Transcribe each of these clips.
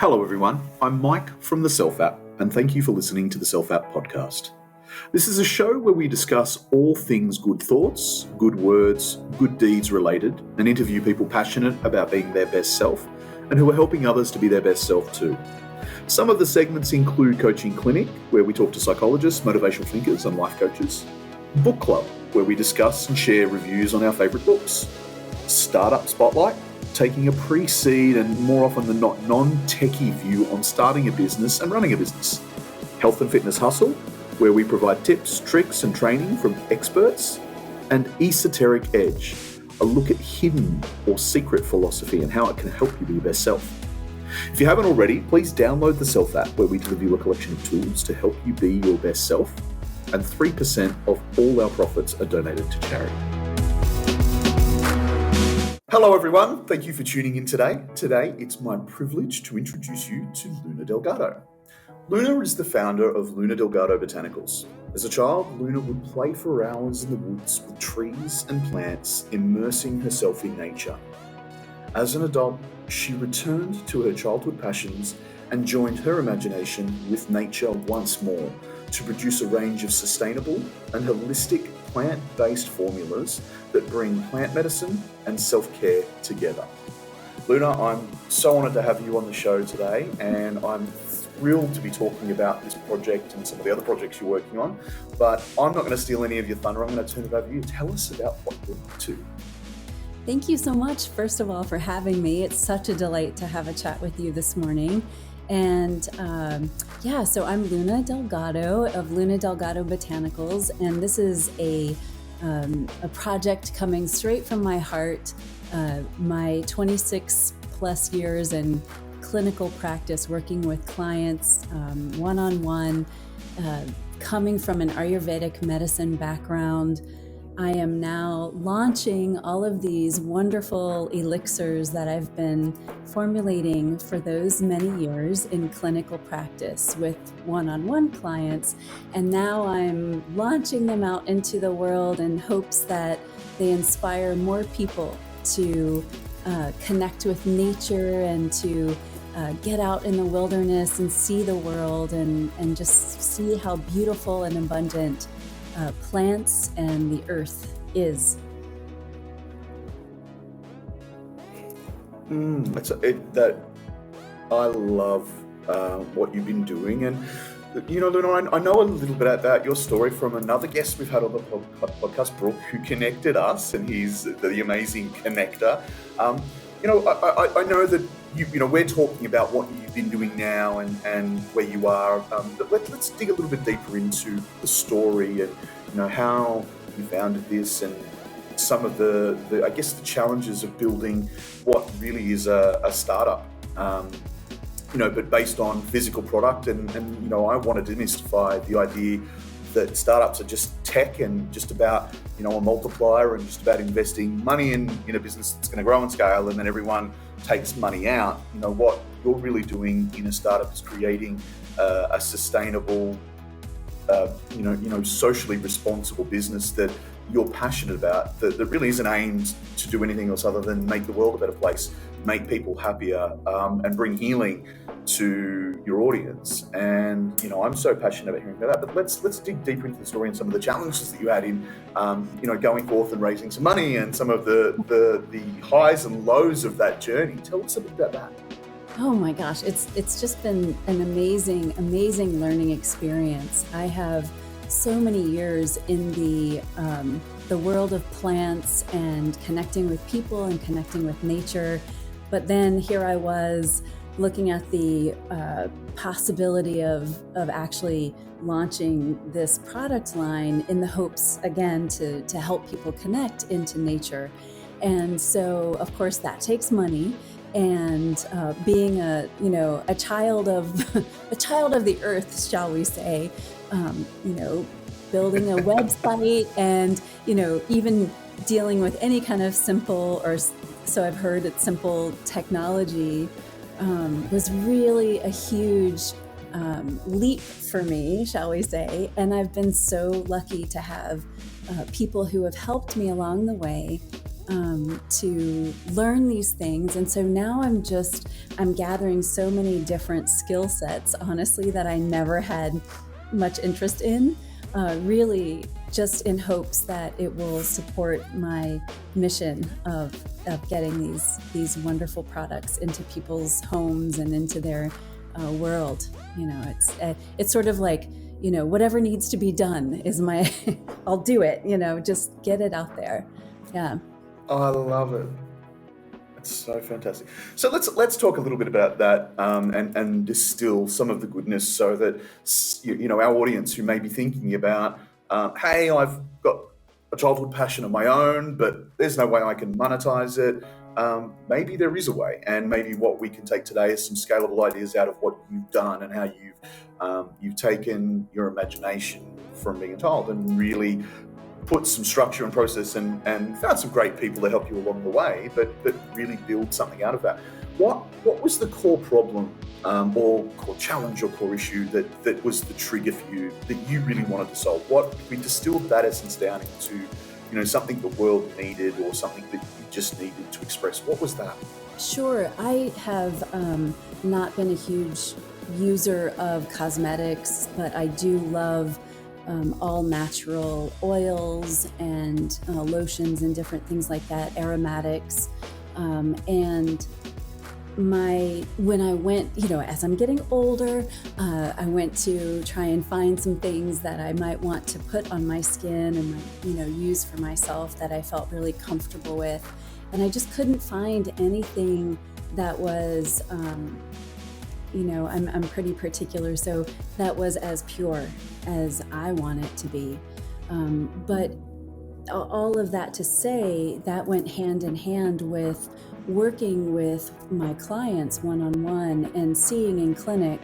Hello everyone, I'm Mike from the Self App, and thank you for listening to the Self App podcast. This is a show where we discuss all things good thoughts, good words, good deeds related, and interview people passionate about being their best self and who are helping others to be their best self too. Some of the segments include Coaching Clinic, where we talk to psychologists, motivational thinkers, and life coaches. Book Club, where we discuss and share reviews on our favourite books. Startup Spotlight, taking a pre-seed and more often than not non-techie view on starting a business and running a business. Health and Fitness Hustle, where we provide tips, tricks and training from experts. And Esoteric Edge, a look at hidden or secret philosophy and how it can help you be your best self. If you haven't already, please download the Self App, where we deliver you a collection of tools to help you be your best self, and 3% of all our profits are donated to charity. Hello everyone, thank you for tuning in today. Today, it's my privilege to introduce you to Luna Delgado. Luna is the founder of Luna Delgado Botanicals. As a child, Luna would play for hours in the woods with trees and plants, immersing herself in nature. As an adult, she returned to her childhood passions and joined her imagination with nature once more to produce a range of sustainable and holistic plant-based formulas that bring plant medicine and self-care together. Luna, I'm so honoured to have you on the show today, and I'm thrilled to be talking about this project and some of the other projects you're working on, but I'm not going to steal any of your thunder. I'm going to turn it over to you. Tell us about what you're up to. Thank you so much, first of all, for having me. It's such a delight to have a chat with you this morning. And so I'm Luna Delgado of Luna Delgado Botanicals, and this is a project coming straight from my heart. My 26 plus years in clinical practice, working with clients one-on-one, coming from an Ayervedic medicine background. I am now launching all of these wonderful elixirs that I've been formulating for those many years in clinical practice with one-on-one clients. And now I'm launching them out into the world in hopes that they inspire more people to connect with nature and to get out in the wilderness and see the world and just see how beautiful and abundant plants and the earth is. I love what you've been doing, and you know, Luna, I know a little bit about your story from another guest we've had on the podcast, Brooke, who connected us, and he's the amazing connector. I know that we're talking about what you've been doing now and where you are, but let's dig a little bit deeper into the story and how you founded this and some of the I guess the challenges of building what really is a startup, but based on physical product and I want to demystify the idea that startups are just tech and just about a multiplier and just about investing money in a business that's going to grow and scale, and then everyone takes money out. What you're really doing in a startup is creating a sustainable, socially responsible business that you're passionate about, that really isn't aimed to do anything else other than make the world a better place, make people happier, and bring healing to your audience. And I'm so passionate about hearing about that. But let's dig deeper into the story and some of the challenges that you had in going forth and raising some money and some of the highs and lows of that journey. Tell us a bit about that. Oh my gosh, it's just been an amazing learning experience. I have so many years in the world of plants and connecting with people and connecting with nature, but then here I was looking at the possibility of actually launching this product line in the hopes, again, to help people connect into nature. And so, of course, that takes money. And being a child of the earth, shall we say, building a website and even dealing with any kind of simple, or so I've heard, it's simple technology, was really a huge leap for me, shall we say. And I've been so lucky to have people who have helped me along the way to learn these things. And so now I'm gathering so many different skill sets, honestly, that I never had much interest in, really just in hopes that it will support my mission of getting these wonderful products into people's homes and into their world. It's sort of like, whatever needs to be done is my, I'll do it, just get it out there. Yeah. Oh, I love it. It's so fantastic. So let's talk a little bit about that and distill some of the goodness so that our audience who may be thinking about, hey, I've got a childhood passion of my own, but there's no way I can monetize it. Maybe there is a way, and maybe what we can take today is some scalable ideas out of what you've done and how you've taken your imagination from being a child and really put some structure and process and found some great people to help you along the way, but really build something out of that. What was the core problem or core challenge or core issue that was the trigger for you that you really wanted to solve? What we distilled that essence down into, something the world needed or something that you just needed to express. What was that? Sure. I have not been a huge user of cosmetics, but I do love all natural oils and lotions and different things like that, aromatics. And when I went, as I'm getting older, I went to try and find some things that I might want to put on my skin and, use for myself that I felt really comfortable with. And I just couldn't find anything that was, I'm pretty particular, so that was as pure as I want it to be. But all of that to say, that went hand in hand with working with my clients one-on-one and seeing in clinic,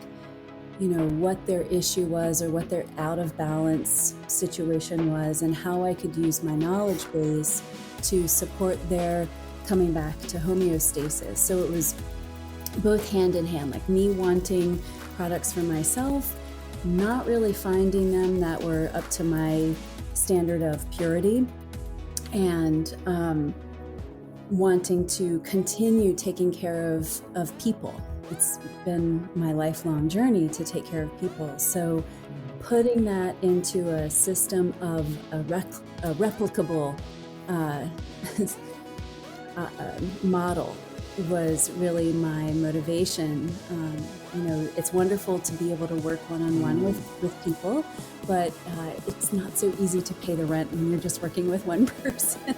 what their issue was or what their out of balance situation was and how I could use my knowledge base to support their coming back to homeostasis. So it was both hand in hand, like me wanting products for myself, not really finding them that were up to my standard of purity, and wanting to continue taking care of people. It's been my lifelong journey to take care of people. So putting that into a system of a replicable model was really my motivation. It's wonderful to be able to work one-on-one with people, but it's not so easy to pay the rent when you're just working with one person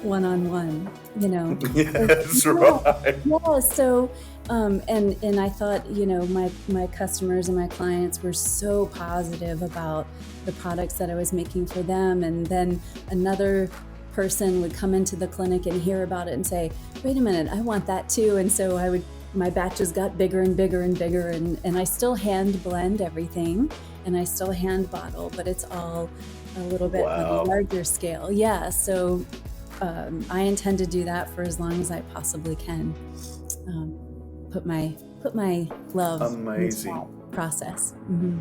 one-on-one, Yes, right. Yeah, so and I thought, my customers and my clients were so positive about the products that I was making for them, and then another person would come into the clinic and hear about it and say, wait a minute, I want that too. And so my batches got bigger and bigger and bigger, and I still hand blend everything and I still hand bottle, but it's all a little bit on a larger scale. Yeah. So I intend to do that for as long as I possibly can. Put my love into that process. Mm-hmm.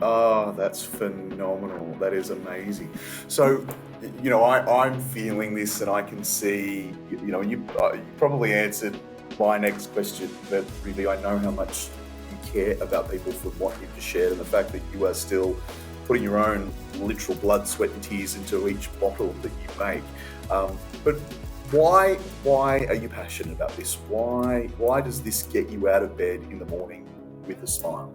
Oh, that's phenomenal. That is amazing. So, I'm feeling this, and I can see, you probably answered my next question, but really I know how much you care about people from what you've just shared, and the fact that you are still putting your own literal blood, sweat and tears into each bottle that you make. But why are you passionate about this? Why does this get you out of bed in the morning with a smile?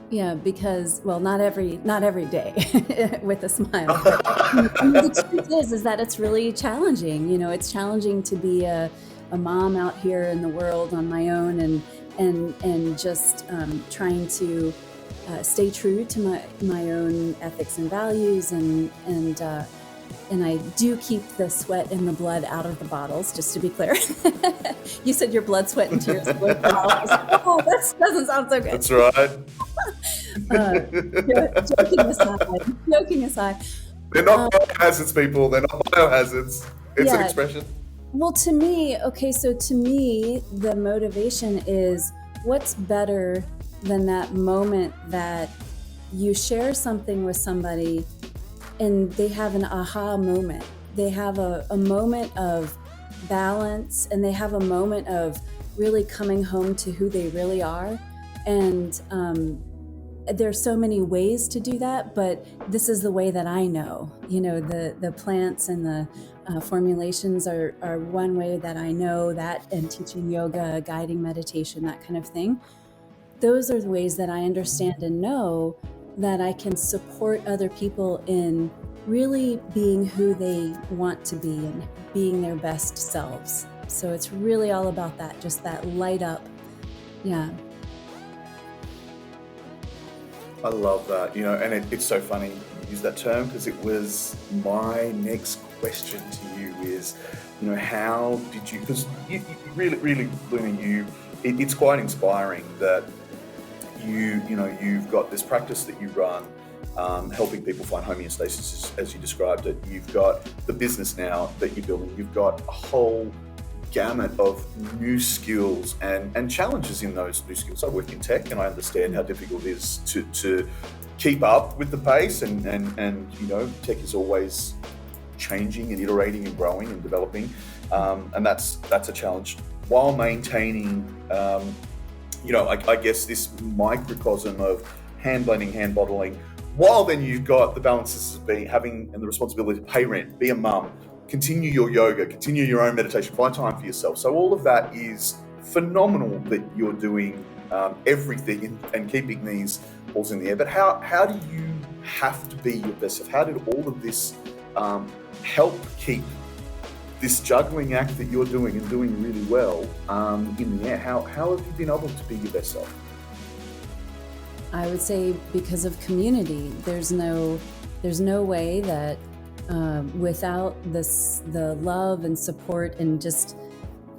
Yeah, because, well, not every day with a smile. And the truth is that it's really challenging. It's challenging to be a mom out here in the world on my own and just trying to stay true to my own ethics and values, and I do keep the sweat and the blood out of the bottles, just to be clear. You said your blood, sweat, and tears were bottles. Oh, that doesn't sound so good. That's right. Joking aside. They're not biohazards, people. They're not biohazards. It's an expression. Well, to me, the motivation is, what's better than that moment that you share something with somebody and they have an aha moment, they have a moment of balance, and they have a moment of really coming home to who they really are. And there's so many ways to do that, but this is the way that I know. The plants and the formulations are one way that I know that, and teaching yoga, guiding meditation, that kind of thing. Those are the ways that I understand and know that I can support other people in really being who they want to be and being their best selves. So it's really all about that, just that light up. Yeah. I love that, and it's so funny you use that term, because it was my next question to you is, how did you, because you really, Luna, it's quite inspiring that you've got this practice that you run, helping people find homeostasis, as you described it. You've got the business now that you're building. You've got a whole gamut of new skills and challenges in those new skills. I work in tech, and I understand how difficult it is to keep up with the pace, and tech is always changing and iterating and growing and developing, and that's a challenge, while maintaining I guess this microcosm of hand blending, hand bottling, while then you've got the balances of having and the responsibility to pay rent, be a mum, continue your yoga, continue your own meditation, find time for yourself. So all of that is phenomenal that you're doing everything and keeping these balls in the air. But how do you have to be your best self? How did all of this help keep this juggling act that you're doing and doing really well in the air? How have you been able to be your best self? I would say because of community. There's no way that without the love and support and just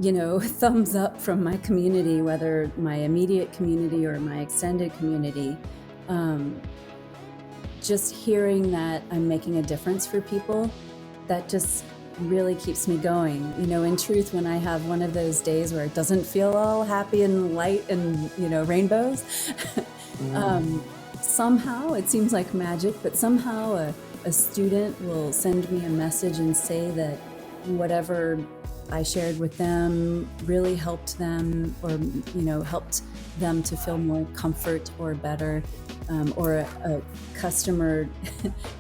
thumbs up from my community, whether my immediate community or my extended community, just hearing that I'm making a difference for people, that just really keeps me going. In truth, when I have one of those days where it doesn't feel all happy and light and rainbows, somehow it seems like magic, but somehow a student will send me a message and say that whatever I shared with them really helped them, or helped them to feel more comfort or better, or a customer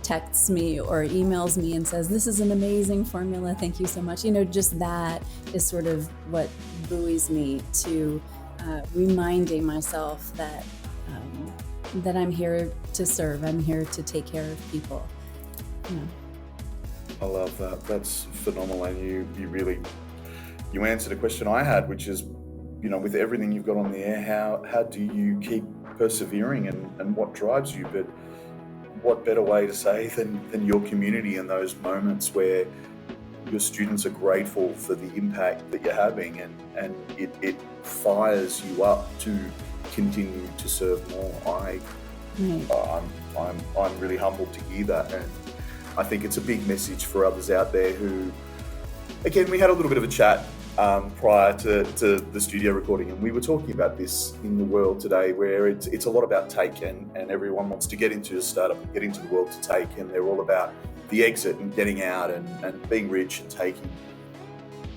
texts me or emails me and says, "This is an amazing formula, thank you so much." Just that is sort of what buoys me to reminding myself that I'm here to serve. I'm here to take care of people. I love that. That's phenomenal. And you answered a question I had, which is, with everything you've got on the air, how do you keep persevering, and what drives you? But what better way to say than your community in those moments where your students are grateful for the impact that you're having, and it fires you up to continue to serve more. I'm really humbled to hear that, and I think it's a big message for others out there who, again, we had a little bit of a chat prior to the studio recording, and we were talking about this in the world today, where it's a lot about take, and everyone wants to get into a startup and get into the world to take, and they're all about the exit and getting out and being rich and taking.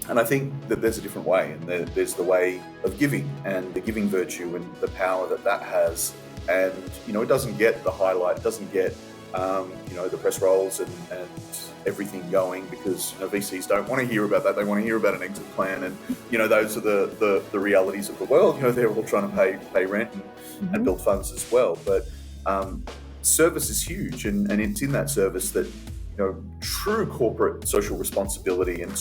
And I think that there's a different way, and there's the way of giving and the giving virtue and the power that has. And, it doesn't get the highlight, it doesn't get, the press rolls and everything going, because VCs don't want to hear about that. They want to hear about an exit plan. And, those are the realities of the world. They're all trying to pay rent and build funds as well. But service is huge. And it's in that service that, true corporate social responsibility and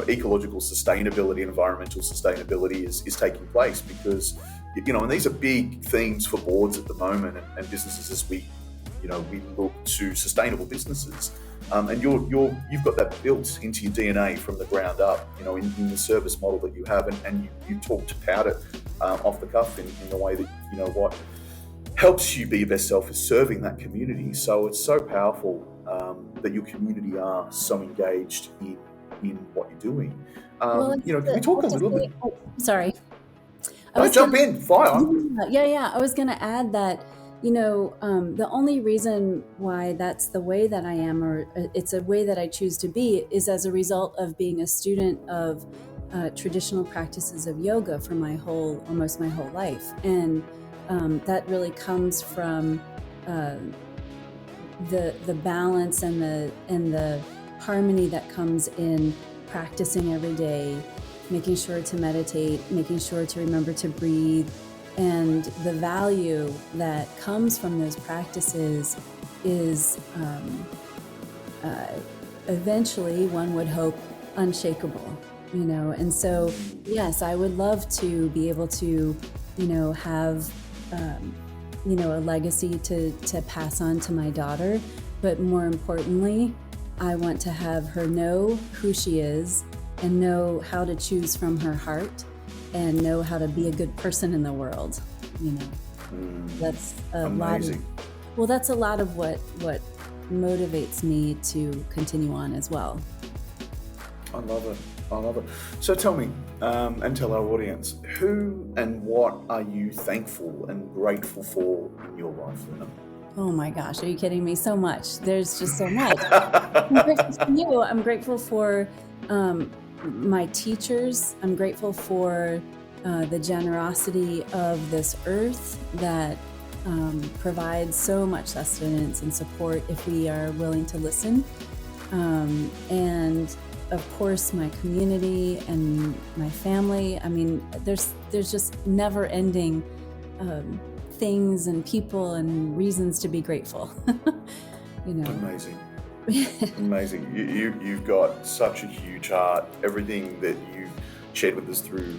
ecological sustainability, environmental sustainability is taking place, because, and these are big themes for boards at the moment and businesses as we look to sustainable businesses. And you've got that built into your DNA from the ground up, in the service model that you have, and you talked about it off the cuff in the way that, what helps you be your best self is serving that community. So it's so powerful that your community are so engaged in what you're doing. Can we talk a little bit? Sorry. Jump in, fire. Yeah. I was going to add that The only reason why that's the way that I am, or it's a way that I choose to be, is as a result of being a student of traditional practices of yoga for almost my whole life. And that really comes from the balance and the harmony that comes in practicing every day, making sure to meditate, making sure to remember to breathe. And the value that comes from those practices is eventually, one would hope, unshakable, And so, yes, I would love to be able to, have, a legacy to pass on to my daughter. But more importantly, I want to have her know who she is and know how to choose from her heart and know how to be a good person in the world. That's amazing. That's a lot of what motivates me to continue on as well. I love it. So tell me, and tell our audience, who and what are you thankful and grateful for in your life, Luna? Oh my gosh, are you kidding me? So much. There's just so much. I'm grateful for you. I'm grateful for my teachers. I'm grateful for the generosity of this earth that provides so much sustenance and support if we are willing to listen. And of course, my community and my family. I mean, there's just never-ending things and people and reasons to be grateful. Amazing. You've got such a huge heart. Everything that you've shared with us through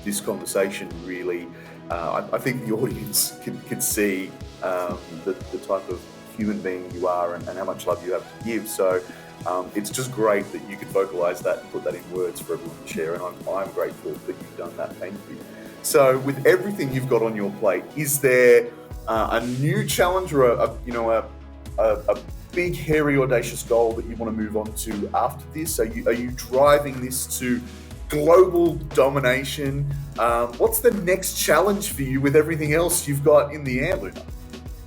this conversation, really, I think the audience can see the type of human being you are and how much love you have to give. So it's just great that you could vocalize that and put that in words for everyone to share. And I'm grateful that you've done that. Thank you. So with everything you've got on your plate, is there a new challenge or a big, hairy, audacious goal that you want to move on to after this? Are you driving this to global domination? What's the next challenge for you with everything else you've got in the air, Luna?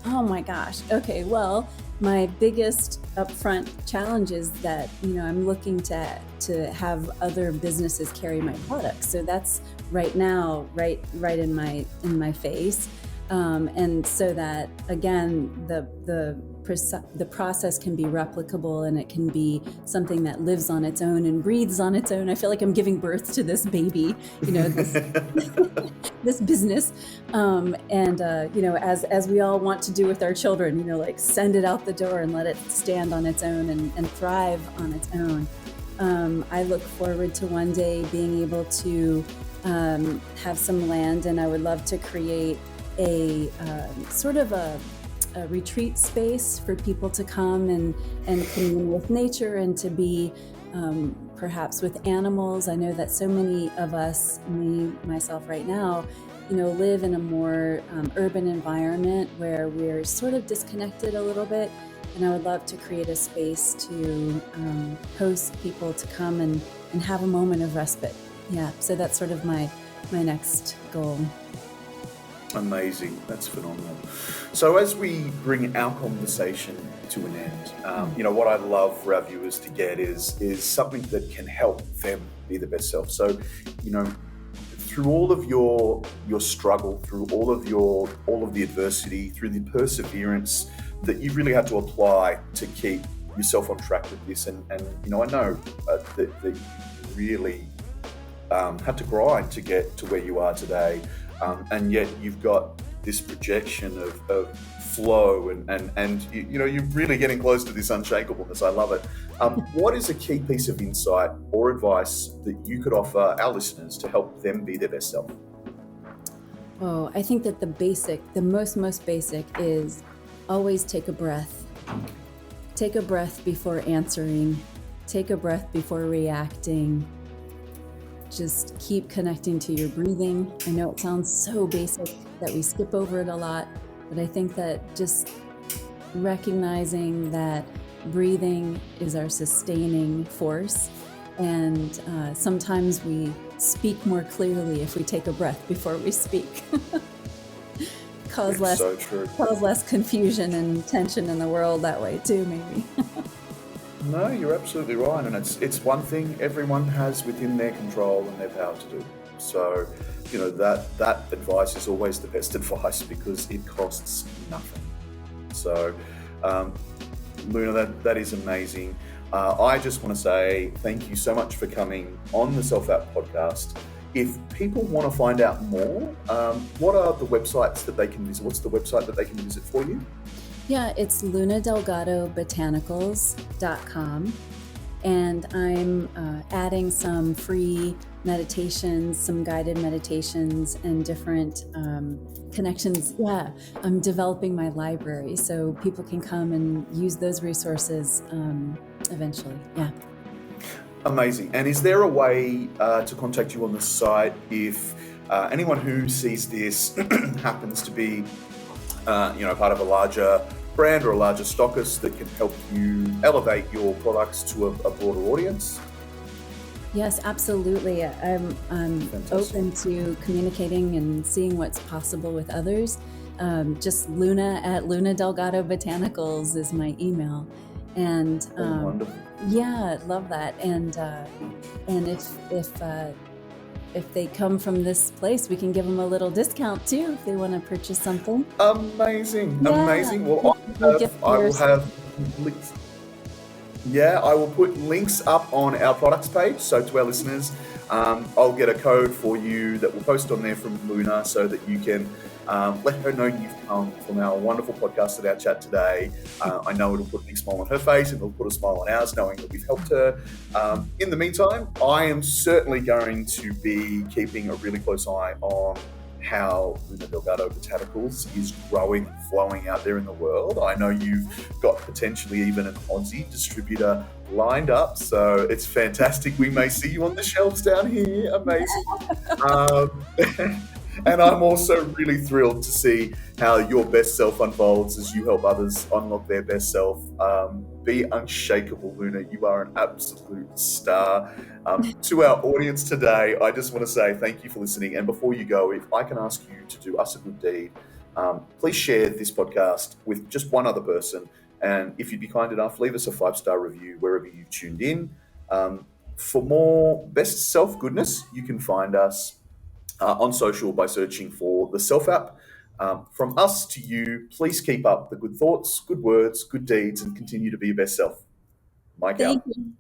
Oh my gosh. Okay, well, my biggest upfront challenge is that I'm looking to have other businesses carry my products. So that's right now right in my face, and so that again the process can be replicable and it can be something that lives on its own and breathes on its own. I feel like I'm giving birth to this baby, this business. As we all want to do with our children, like send it out the door and let it stand on its own and thrive on its own. I look forward to one day being able to have some land, and I would love to create a sort of a retreat space for people to come and commune with nature and to be perhaps with animals. I know that so many of us, myself right now, live in a more urban environment where we're sort of disconnected a little bit. And I would love to create a space to host people to come and have a moment of respite. Yeah, so that's sort of my next goal. Amazing. That's phenomenal. So as we bring our conversation to an end, what I'd love for our viewers to get is something that can help them be the best self. So, through all of your struggle, through all of the adversity, through the perseverance that you've really had to apply to keep yourself on track with this, and I know that you really had to grind to get to where you are today. And yet you've got this projection of flow and you're really getting close to this unshakableness. I love it. What is a key piece of insight or advice that you could offer our listeners to help them be their best self? Oh, I think that the most basic is always take a breath. Take a breath before answering. Take a breath before reacting. Just keep connecting to your breathing. I know it sounds so basic that we skip over it a lot, but I think that just recognizing that breathing is our sustaining force, and sometimes we speak more clearly if we take a breath before we speak. cause It's less so true. confusion and tension in the world that way too, maybe. No, you're absolutely right, and it's one thing everyone has within their control and their power to do. So, that advice is always the best advice because it costs nothing. So, Luna, that is amazing. I just want to say thank you so much for coming on the Self Out podcast. If people want to find out more, what are the websites that they can visit? What's the website that they can visit for you? Yeah, it's lunadelgadobotanicals.com. And I'm adding some free meditations, some guided meditations, and different connections. Yeah, I'm developing my library so people can come and use those resources eventually. Yeah. Amazing. And is there a way to contact you on the site if anyone who sees this happens to be, part of a larger brand or a larger stockist that can help you elevate your products to a broader audience? Yes, absolutely. I'm open to communicating and seeing what's possible with others. Just Luna at Luna Delgado Botanicals is my email. And wonderful. Yeah, love that. And if they come from this place, we can give them a little discount too if they want to purchase something. Amazing. Yeah. Amazing. Well, I will have links. Yeah, I will put links up on our products page. So to our listeners, I'll get a code for you that we'll post on there from Luna so that you can let her know you've come from our wonderful podcast at our chat today. I know it'll put a big smile on her face and it'll put a smile on ours knowing that we've helped her. In the meantime, I am certainly going to be keeping a really close eye on how Luna Delgado Botanicals is growing and flowing out there in the world. I know you've got potentially even an Aussie distributor lined up, so it's fantastic. We may see you on the shelves down here. Amazing. And I'm also really thrilled to see how your best self unfolds as you help others unlock their best self. Be unshakable, Luna. You are an absolute star. To our audience today, I just want to say thank you for listening. And before you go, if I can ask you to do us a good deed, please share this podcast with just one other person. And if you'd be kind enough, leave us a 5-star review wherever you tuned in. For more best self goodness, you can find us on social by searching for the Self App. From us to you, please keep up the good thoughts, good words, good deeds, and continue to be your best self. Mike out. Thank you.